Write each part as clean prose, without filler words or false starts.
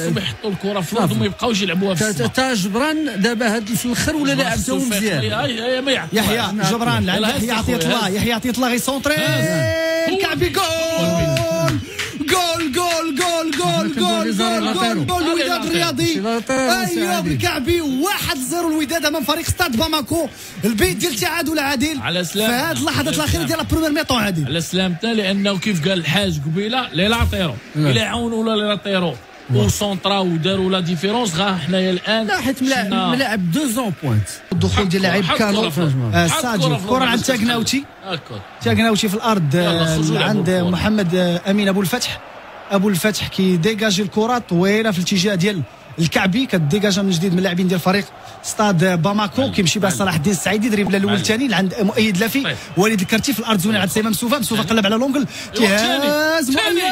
خصهم يحطوا الكره في الارض وما يبقاوش يلعبوها في السما. تا جبران دابا هاد في الاخر ولا لعبتهم مزيان. يحيى جبران يحيى عطية الله، يحيى عطية الله غيسونطري الكعبي جول جول جول جول جول جول جول جول الوداد الرياضي ايوب الكعبي 1-0 الوداد امام فريق ستاد باماكو. البيت ديال التعادل عادل في هذه اللحظات الاخيره ديال البروميير ميطون عادل على سلامتنا، لانه كيف قال الحاج قبيله لي لاطيرو الى عاونوا ولا لي لاطيرو وسونطرا وداروا لا ديفيرونس. حنايا الان لا حيت ملاعب 2 بوينت الدخول ديال لاعب كانو ساجي الكره عند تاكناوتي في الارض عند محمد امين ابو الفتح كيديجاجي الكره طويله في الاتجاه ديال الكعبي، كديجاجا من جديد من اللاعبين ديال فريق ستاد باماكو. كيمشي بها صلاح الدين السعيدي دريبله الاول الثاني عند مؤيد لافي. وليد الكرتي في الارض زوينه عند سيمام سوفا قلب على لونجل كيهاز مؤيد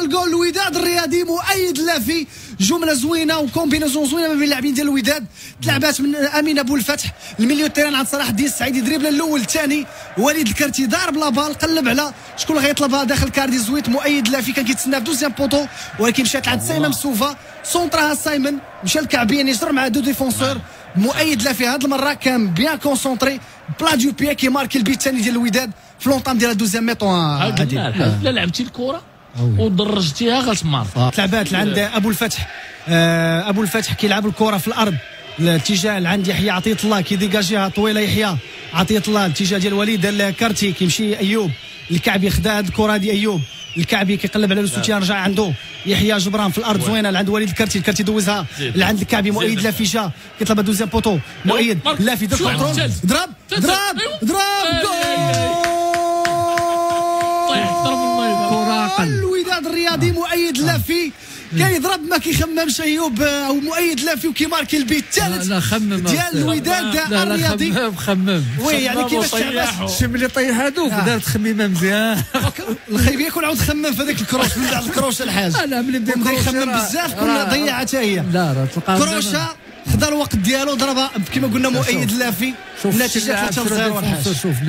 جول الوداد الرياضي مؤيد لافي. جمله زوينه وكومبينيزون زوينه ما بين اللاعبين ديال الوداد، تلعبات من امين ابو الفتح الميليو تيران عند صلاح الدين السعيدي دريبله الاول الثاني. وليد الكرتي ضارب لا بال قلب على شكون اللي غيطلبها داخل كاردي زويت. مؤيد لافي كان كيتسنى في دوزيام بوطو ولكن مشات عند سايمون سوفا سونطراها سايمون مشى الكعبي يسر مع دو ديفونسور. مؤيد لافي هذه المره كان بيان كونسونطري بلا دو بي كي ماركي البيت الثاني ديال الوداد في لونطام ديال دوزيام ميطون. لا لعبتي الكره ودرجتيها غتمار. تلعبات عند ابو الفتح كيلعب الكره في الارض الاتجاه عند يحيى عطية الله كيديجاجيها طويله. يحيى عطية الله الاتجاه ديال وليد الكارتي كيمشي ايوب الكعبي خدا هاد الكره دي ايوب الكعبي كيقلب على السوتيان رجع عنده يحيى جبران في الارض زوينه عند وليد الكرتي دوزها لعند الكعبي. مؤيد لافي جا كيطلب دوزيام بوطو. مؤيد لافي دار كونترول ضرب جول الوداد الرياضي. مؤيد لافي كيضرب ما كيخممش ايوب او مؤيد لافي وكيماركي البيت الثالث ديال الوداد الرياضي. وي يعني كيفاش ملي طيح هذوك دارت خميمه مزيان. الخايب يكون عاود خمم في هذاك الكروش من بعد الكروش الحاج. لا ملي بدا يخمم بزاف كنا ضيعتها هي. لا كروشه خدا الوقت ديالو ضربها كما قلنا مؤيد لافي النتيجه 3-0. شوف